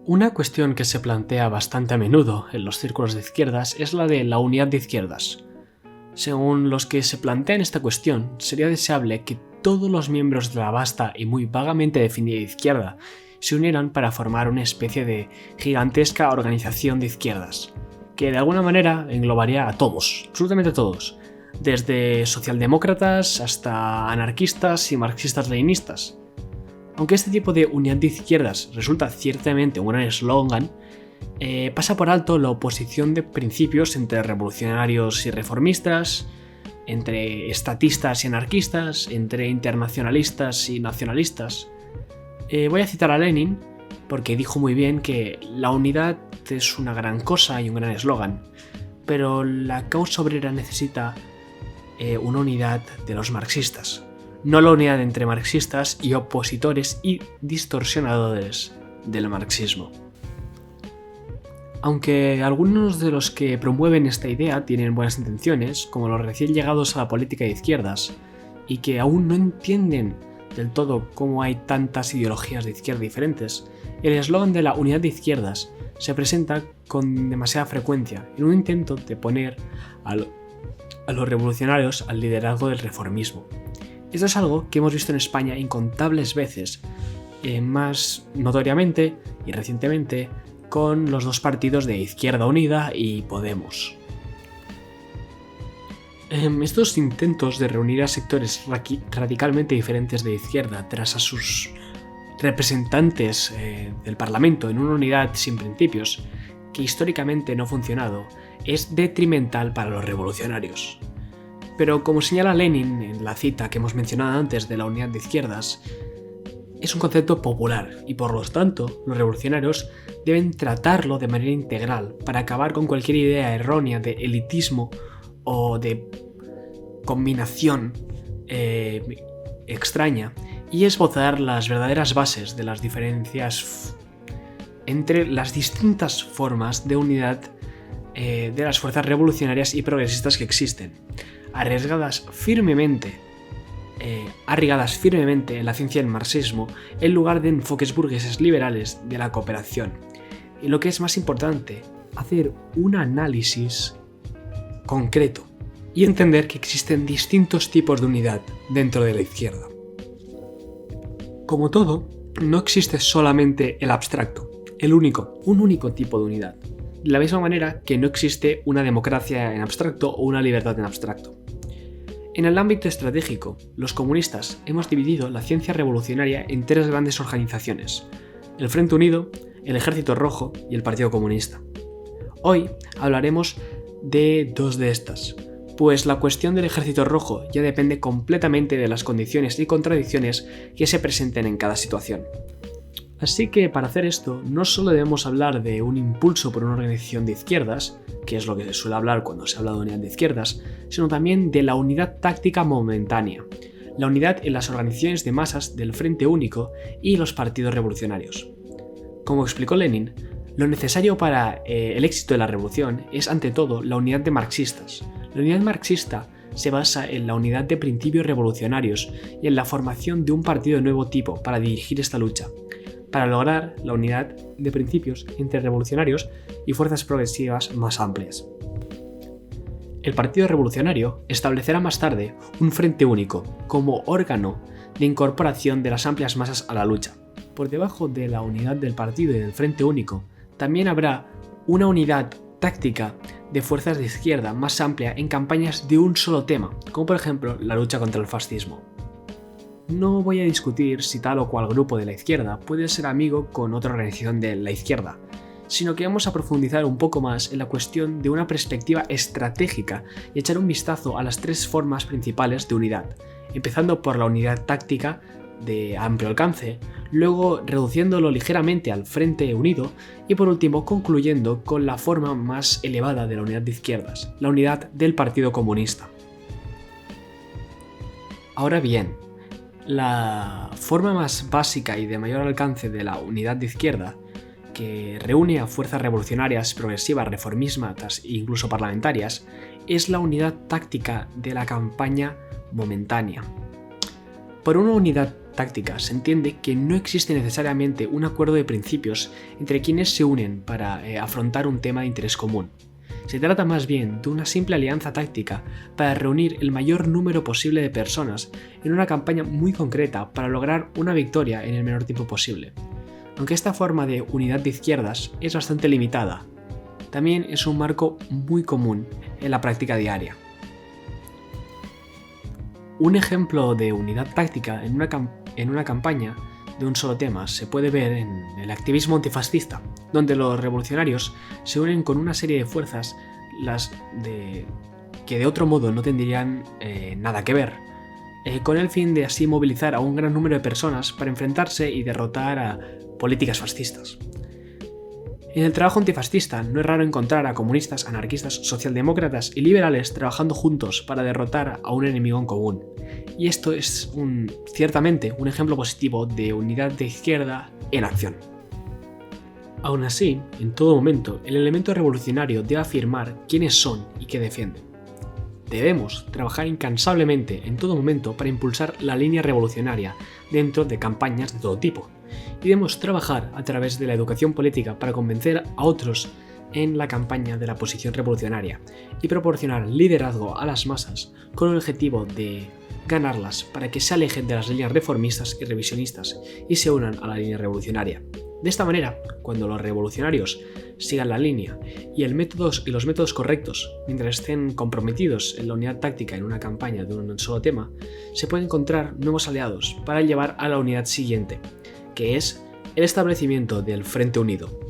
Una cuestión que se plantea bastante a menudo en los círculos de izquierdas es la de la unidad de izquierdas. Según los que se plantean esta cuestión, sería deseable que todos los miembros de la vasta y muy vagamente definida izquierda se unieran para formar una especie de gigantesca organización de izquierdas, que de alguna manera englobaría a todos, absolutamente a todos, desde socialdemócratas hasta anarquistas y marxistas-leninistas. Aunque este tipo de unidad de izquierdas resulta ciertamente un gran eslogan, pasa por alto la oposición de principios entre revolucionarios y reformistas, entre estatistas y anarquistas, entre internacionalistas y nacionalistas. Voy a citar a Lenin porque dijo muy bien que la unidad es una gran cosa y un gran eslogan, pero la causa obrera necesita una unidad de los marxistas, no la unidad entre marxistas y opositores y distorsionadores del marxismo. Aunque algunos de los que promueven esta idea tienen buenas intenciones, como los recién llegados a la política de izquierdas, y que aún no entienden del todo cómo hay tantas ideologías de izquierda diferentes, el eslogan de la unidad de izquierdas se presenta con demasiada frecuencia en un intento de poner a los revolucionarios al liderazgo del reformismo. Esto es algo que hemos visto en España incontables veces, más notoriamente y recientemente con los dos partidos de Izquierda Unida y Podemos. Estos intentos de reunir a sectores radicalmente diferentes de izquierda tras a sus representantes del Parlamento en una unidad sin principios, que históricamente no ha funcionado, es detrimental para los revolucionarios. Pero como señala Lenin en la cita que hemos mencionado antes de la unidad de izquierdas, es un concepto popular y por lo tanto los revolucionarios deben tratarlo de manera integral para acabar con cualquier idea errónea de elitismo o de combinación extraña y esbozar las verdaderas bases de las diferencias entre las distintas formas de unidad de las fuerzas revolucionarias y progresistas que existen, arraigadas firmemente en la ciencia del marxismo en lugar de enfoques burgueses liberales de la cooperación. Y lo que es más importante, hacer un análisis concreto y entender que existen distintos tipos de unidad dentro de la izquierda. Como todo, no existe solamente el abstracto, un único tipo de unidad. De la misma manera que no existe una democracia en abstracto o una libertad en abstracto. En el ámbito estratégico, los comunistas hemos dividido la ciencia revolucionaria en tres grandes organizaciones: el Frente Unido, el Ejército Rojo y el Partido Comunista. Hoy hablaremos de dos de estas, pues la cuestión del Ejército Rojo ya depende completamente de las condiciones y contradicciones que se presenten en cada situación. Así que para hacer esto, no solo debemos hablar de un impulso por una organización de izquierdas, que es lo que se suele hablar cuando se habla de unidad de izquierdas, sino también de la unidad táctica momentánea, la unidad en las organizaciones de masas del Frente Único y los partidos revolucionarios. Como explicó Lenin, lo necesario para el éxito de la revolución es ante todo la unidad de marxistas. La unidad marxista se basa en la unidad de principios revolucionarios y en la formación de un partido de nuevo tipo para dirigir esta lucha, para lograr la unidad de principios entre revolucionarios y fuerzas progresivas más amplias. El Partido Revolucionario establecerá más tarde un Frente Único como órgano de incorporación de las amplias masas a la lucha. Por debajo de la unidad del partido y del Frente Único, también habrá una unidad táctica de fuerzas de izquierda más amplia en campañas de un solo tema, como por ejemplo la lucha contra el fascismo. No voy a discutir si tal o cual grupo de la izquierda puede ser amigo con otra organización de la izquierda, sino que vamos a profundizar un poco más en la cuestión de una perspectiva estratégica y echar un vistazo a las tres formas principales de unidad, empezando por la unidad táctica de amplio alcance, luego reduciéndolo ligeramente al Frente Unido y por último concluyendo con la forma más elevada de la unidad de izquierdas, la unidad del Partido Comunista. Ahora bien, la forma más básica y de mayor alcance de la unidad de izquierda, que reúne a fuerzas revolucionarias, progresivas, reformistas e incluso parlamentarias, es la unidad táctica de la campaña momentánea. Por una unidad táctica se entiende que no existe necesariamente un acuerdo de principios entre quienes se unen para afrontar un tema de interés común. Se trata más bien de una simple alianza táctica para reunir el mayor número posible de personas en una campaña muy concreta para lograr una victoria en el menor tiempo posible. Aunque esta forma de unidad de izquierdas es bastante limitada, también es un marco muy común en la práctica diaria. Un ejemplo de unidad táctica en una campaña de un solo tema se puede ver en el activismo antifascista, donde los revolucionarios se unen con una serie de fuerzas que de otro modo no tendrían nada que ver, con el fin de así movilizar a un gran número de personas para enfrentarse y derrotar a políticas fascistas. En el trabajo antifascista no es raro encontrar a comunistas, anarquistas, socialdemócratas y liberales trabajando juntos para derrotar a un enemigo en común. Y esto es ciertamente un ejemplo positivo de unidad de izquierda en acción. Aún así, en todo momento, el elemento revolucionario debe afirmar quiénes son y qué defienden. Debemos trabajar incansablemente en todo momento para impulsar la línea revolucionaria dentro de campañas de todo tipo. Y debemos trabajar a través de la educación política para convencer a otros en la campaña de la posición revolucionaria y proporcionar liderazgo a las masas con el objetivo de ganarlas para que se alejen de las líneas reformistas y revisionistas y se unan a la línea revolucionaria. De esta manera, cuando los revolucionarios sigan la línea y los métodos correctos, mientras estén comprometidos en la unidad táctica en una campaña de un solo tema, se pueden encontrar nuevos aliados para llevar a la unidad siguiente, que es el establecimiento del Frente Unido.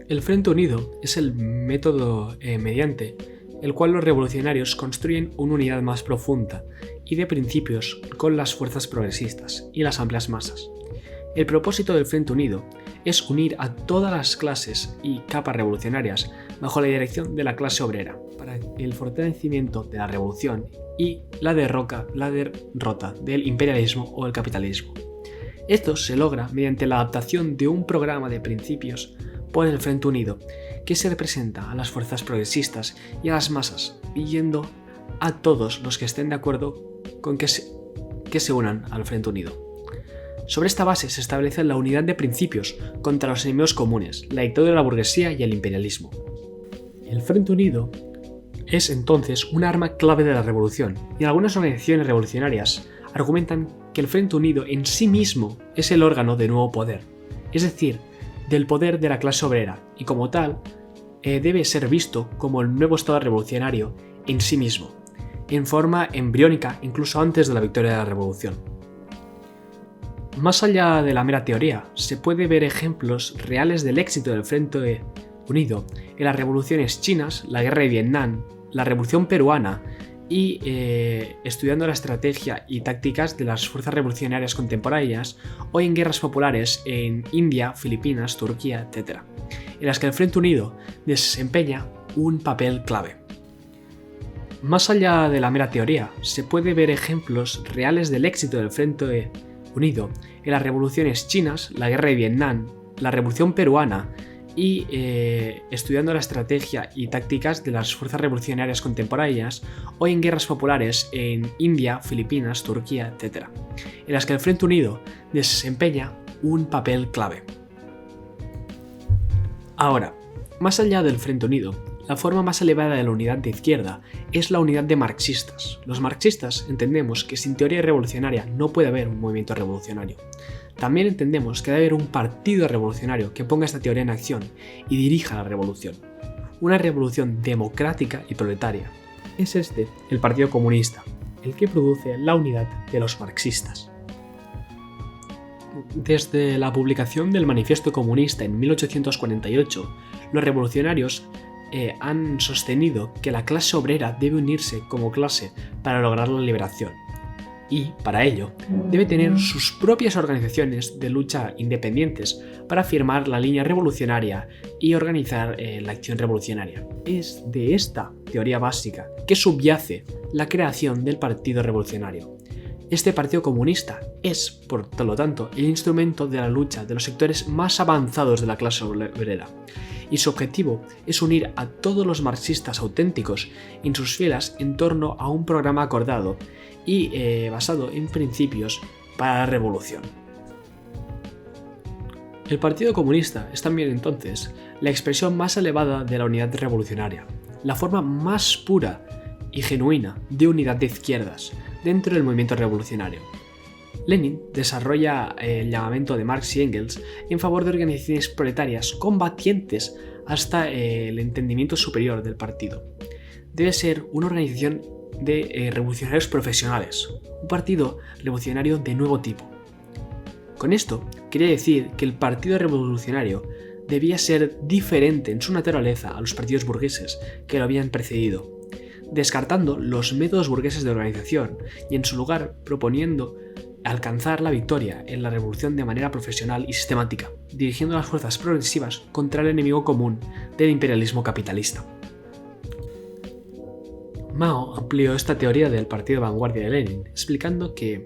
El Frente Unido es el método mediante el cual los revolucionarios construyen una unidad más profunda y de principios con las fuerzas progresistas y las amplias masas. El propósito del Frente Unido es unir a todas las clases y capas revolucionarias bajo la dirección de la clase obrera para el fortalecimiento de la revolución y la derrota del imperialismo o el capitalismo. Esto se logra mediante la adaptación de un programa de principios por el Frente Unido que se representa a las fuerzas progresistas y a las masas, pidiendo a todos los que estén de acuerdo con que se unan al Frente Unido. Sobre esta base se establece la unidad de principios contra los enemigos comunes, la dictadura de la burguesía y el imperialismo. El Frente Unido es entonces un arma clave de la revolución, y algunas organizaciones revolucionarias argumentan que el Frente Unido en sí mismo es el órgano de nuevo poder, es decir, del poder de la clase obrera, y como tal, debe ser visto como el nuevo Estado revolucionario en sí mismo, en forma embriónica incluso antes de la victoria de la revolución. Más allá de la mera teoría, se puede ver ejemplos reales del éxito del Frente Unido en las revoluciones chinas, la guerra de Vietnam, la revolución peruana y estudiando la estrategia y tácticas de las fuerzas revolucionarias contemporáneas o en guerras populares en India, Filipinas, Turquía, etc., en las que el Frente Unido desempeña un papel clave. Más allá de la mera teoría, se puede ver ejemplos reales del éxito del Frente Unido en las revoluciones chinas, la guerra de Vietnam, la revolución peruana y estudiando la estrategia y tácticas de las fuerzas revolucionarias contemporáneas o en guerras populares en India, Filipinas, Turquía, etc., en las que el Frente Unido desempeña un papel clave. Ahora, más allá del Frente Unido, la forma más elevada de la unidad de izquierda es la unidad de marxistas. Los marxistas entendemos que sin teoría revolucionaria no puede haber un movimiento revolucionario. También entendemos que debe haber un partido revolucionario que ponga esta teoría en acción y dirija la revolución. Una revolución democrática y proletaria. Es este el Partido Comunista, el que produce la unidad de los marxistas. Desde la publicación del Manifiesto Comunista en 1848, los revolucionarios han sostenido que la clase obrera debe unirse como clase para lograr la liberación y, para ello, debe tener sus propias organizaciones de lucha independientes para firmar la línea revolucionaria y organizar la acción revolucionaria. Es de esta teoría básica que subyace la creación del Partido Revolucionario. Este Partido Comunista es, por lo tanto, el instrumento de la lucha de los sectores más avanzados de la clase obrera, y su objetivo es unir a todos los marxistas auténticos en sus filas en torno a un programa acordado y basado en principios para la revolución. El Partido Comunista es también entonces la expresión más elevada de la unidad revolucionaria, la forma más pura y genuina de unidad de izquierdas dentro del movimiento revolucionario. Lenin desarrolla el llamamiento de Marx y Engels en favor de organizaciones proletarias combatientes hasta el entendimiento superior del partido. Debe ser una organización de revolucionarios profesionales, un partido revolucionario de nuevo tipo. Con esto quería decir que el partido revolucionario debía ser diferente en su naturaleza a los partidos burgueses que lo habían precedido, descartando los métodos burgueses de organización y en su lugar proponiendo alcanzar la victoria en la revolución de manera profesional y sistemática, dirigiendo las fuerzas progresivas contra el enemigo común del imperialismo capitalista. Mao amplió esta teoría del partido de vanguardia de Lenin, explicando que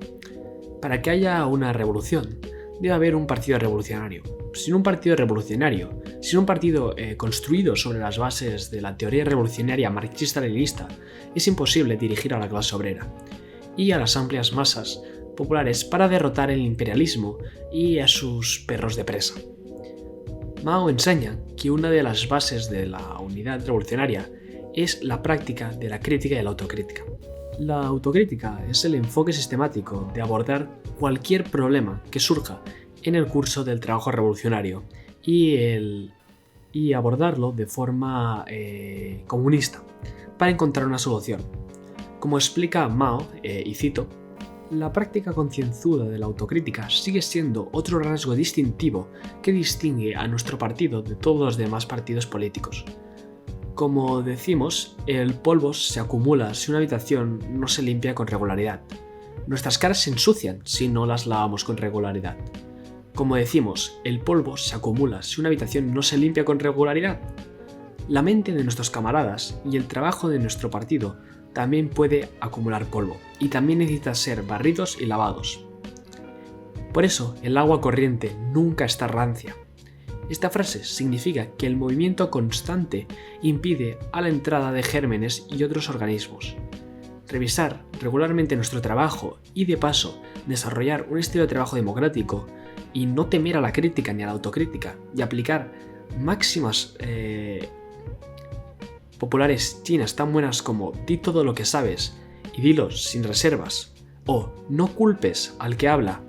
para que haya una revolución debe haber un partido revolucionario. Sin un partido revolucionario, sin un partido construido sobre las bases de la teoría revolucionaria marxista-leninista, es imposible dirigir a la clase obrera y a las amplias masas populares para derrotar el imperialismo y a sus perros de presa. Mao enseña que una de las bases de la unidad revolucionaria es la práctica de la crítica y la autocrítica. La autocrítica es el enfoque sistemático de abordar cualquier problema que surja en el curso del trabajo revolucionario y abordarlo de forma comunista para encontrar una solución. Como explica Mao, y cito, la práctica concienzuda de la autocrítica sigue siendo otro rasgo distintivo que distingue a nuestro partido de todos los demás partidos políticos. Como decimos, el polvo se acumula si una habitación no se limpia con regularidad. Nuestras caras se ensucian si no las lavamos con regularidad. Como decimos, el polvo se acumula si una habitación no se limpia con regularidad. La mente de nuestros camaradas y el trabajo de nuestro partido también puede acumular polvo y también necesita ser barridos y lavados. Por eso, el agua corriente nunca está rancia. Esta frase significa que el movimiento constante impide a la entrada de gérmenes y otros organismos. Revisar regularmente nuestro trabajo y, de paso, desarrollar un estilo de trabajo democrático y no temer a la crítica ni a la autocrítica y aplicar máximas populares chinas tan buenas como di todo lo que sabes y dilo sin reservas, o no culpes al que habla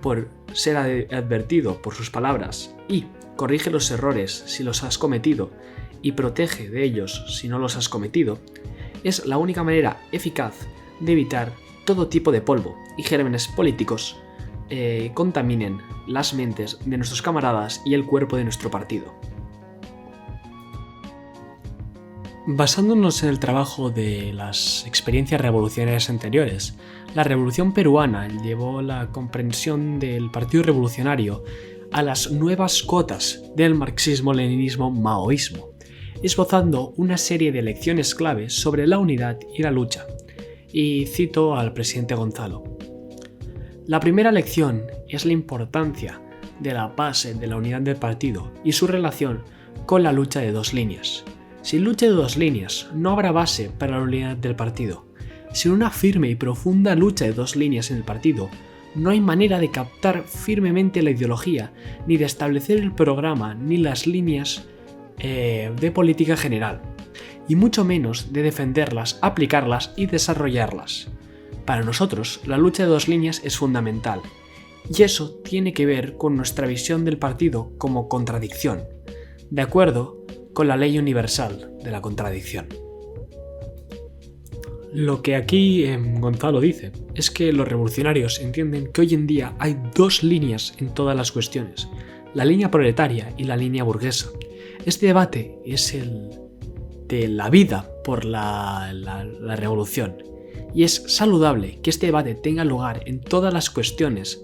por ser advertido por sus palabras y corrige los errores si los has cometido y protege de ellos si no los has cometido, es la única manera eficaz de evitar todo tipo de polvo y gérmenes políticos contaminen las mentes de nuestros camaradas y el cuerpo de nuestro partido. Basándonos en el trabajo de las experiencias revolucionarias anteriores, la Revolución Peruana llevó la comprensión del Partido Revolucionario a las nuevas cotas del marxismo-leninismo-maoísmo, esbozando una serie de lecciones claves sobre la unidad y la lucha. Y cito al presidente Gonzalo. La primera lección es la importancia de la base de la unidad del partido y su relación con la lucha de dos líneas. Sin lucha de dos líneas no habrá base para la unidad del partido. Sin una firme y profunda lucha de dos líneas en el partido, no hay manera de captar firmemente la ideología, ni de establecer el programa, ni las líneas de política general, y mucho menos de defenderlas, aplicarlas y desarrollarlas. Para nosotros, la lucha de dos líneas es fundamental, y eso tiene que ver con nuestra visión del partido como contradicción, de acuerdo con la ley universal de la contradicción. Lo que aquí Gonzalo dice es que los revolucionarios entienden que hoy en día hay dos líneas en todas las cuestiones, la línea proletaria y la línea burguesa. Este debate es el de la vida por la revolución, y es saludable que este debate tenga lugar en todas las cuestiones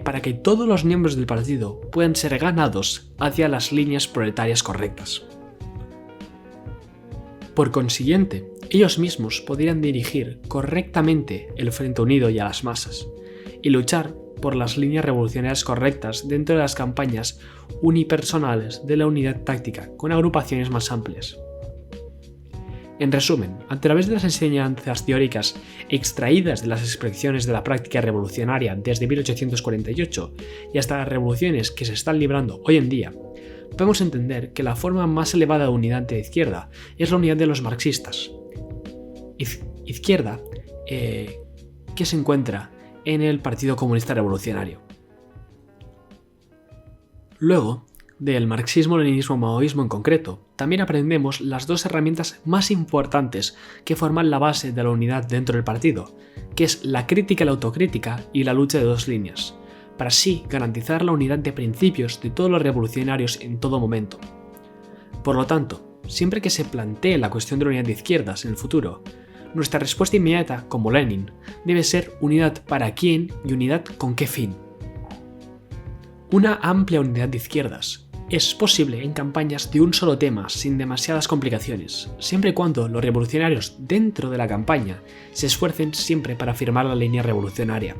para que todos los miembros del partido puedan ser ganados hacia las líneas proletarias correctas. Por consiguiente, ellos mismos podrían dirigir correctamente el Frente Unido y a las masas, y luchar por las líneas revolucionarias correctas dentro de las campañas unipersonales de la unidad táctica con agrupaciones más amplias. En resumen, a través de las enseñanzas teóricas extraídas de las expresiones de la práctica revolucionaria desde 1848 y hasta las revoluciones que se están librando hoy en día, podemos entender que la forma más elevada de unidad de izquierda es la unidad de los marxistas. Izquierda que se encuentra en el Partido Comunista Revolucionario. Luego, del marxismo-leninismo-maoísmo en concreto, también aprendemos las dos herramientas más importantes que forman la base de la unidad dentro del partido, que es la crítica y la autocrítica y la lucha de dos líneas, para así garantizar la unidad de principios de todos los revolucionarios en todo momento. Por lo tanto, siempre que se plantee la cuestión de la unidad de izquierdas en el futuro, nuestra respuesta inmediata, como Lenin, debe ser unidad para quién y unidad con qué fin. Una amplia unidad de izquierdas es posible en campañas de un solo tema sin demasiadas complicaciones, siempre y cuando los revolucionarios dentro de la campaña se esfuercen siempre para firmar la línea revolucionaria.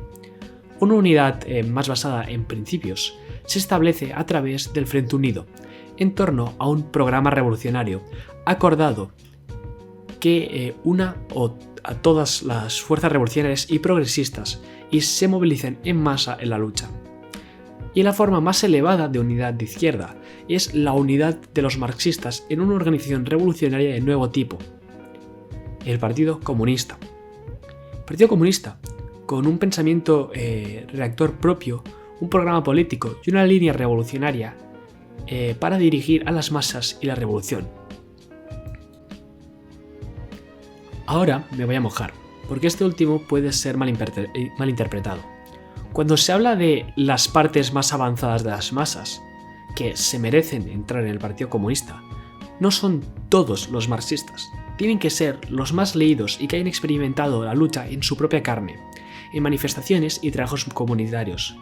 Una unidad más basada en principios se establece a través del Frente Unido, en torno a un programa revolucionario acordado que una o a todas las fuerzas revolucionarias y progresistas y se movilicen en masa en la lucha. Y la forma más elevada de unidad de izquierda es la unidad de los marxistas en una organización revolucionaria de nuevo tipo, el Partido Comunista. El Partido Comunista, con un pensamiento redactor propio, un programa político y una línea revolucionaria para dirigir a las masas y la revolución. Ahora me voy a mojar, porque este último puede ser malinterpretado. Cuando se habla de las partes más avanzadas de las masas, que se merecen entrar en el Partido Comunista, no son todos los marxistas. Tienen que ser los más leídos y que hayan experimentado la lucha en su propia carne, en manifestaciones y trabajos comunitarios.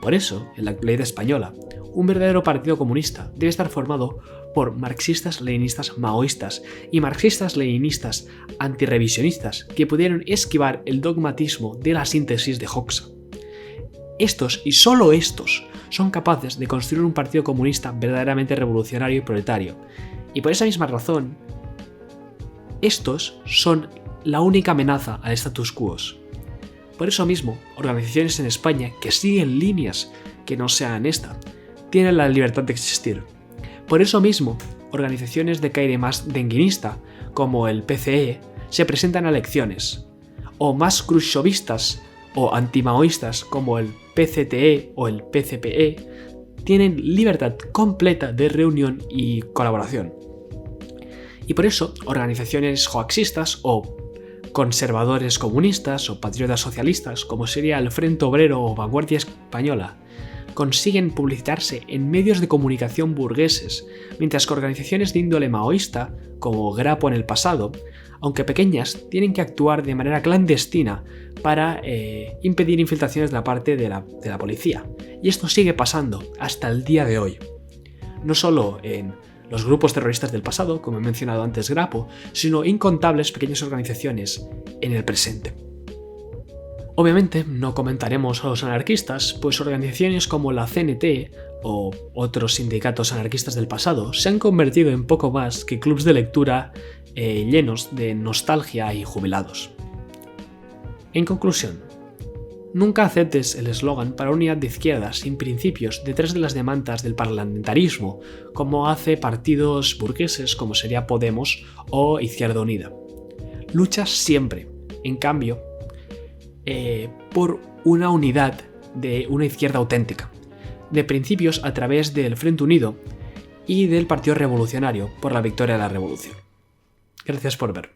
Por eso, en la actualidad española, un verdadero partido comunista debe estar formado por marxistas-leninistas maoístas y marxistas-leninistas antirrevisionistas que pudieron esquivar el dogmatismo de la síntesis de Hoxha. Estos, y solo estos, son capaces de construir un partido comunista verdaderamente revolucionario y proletario. Y por esa misma razón, estos son la única amenaza al status quo. Por eso mismo, organizaciones en España que siguen líneas que no sean esta, tienen la libertad de existir. Por eso mismo, organizaciones de caire más denguinista, como el PCE, se presentan a elecciones, o más khrushchevistas o antimaoístas como el PCTE o el PCPE, tienen libertad completa de reunión y colaboración. Y por eso, organizaciones hoaxistas o conservadores comunistas o patriotas socialistas, como sería el Frente Obrero o Vanguardia Española, consiguen publicitarse en medios de comunicación burgueses, mientras que organizaciones de índole maoísta, como Grapo en el pasado, aunque pequeñas, tienen que actuar de manera clandestina para impedir infiltraciones de la parte de la policía. Y esto sigue pasando hasta el día de hoy. No solo en los grupos terroristas del pasado, como he mencionado antes Grapo, sino incontables pequeñas organizaciones en el presente. Obviamente no comentaremos a los anarquistas, pues organizaciones como la CNT o otros sindicatos anarquistas del pasado se han convertido en poco más que clubs de lectura llenos de nostalgia y jubilados. En conclusión, nunca aceptes el eslogan para unidad de izquierdas sin principios detrás de las demandas del parlamentarismo, como hace partidos burgueses como sería Podemos o Izquierda Unida. Lucha siempre, en cambio, por una unidad de una izquierda auténtica, de principios a través del Frente Unido y del Partido Revolucionario por la victoria de la Revolución. Gracias por ver.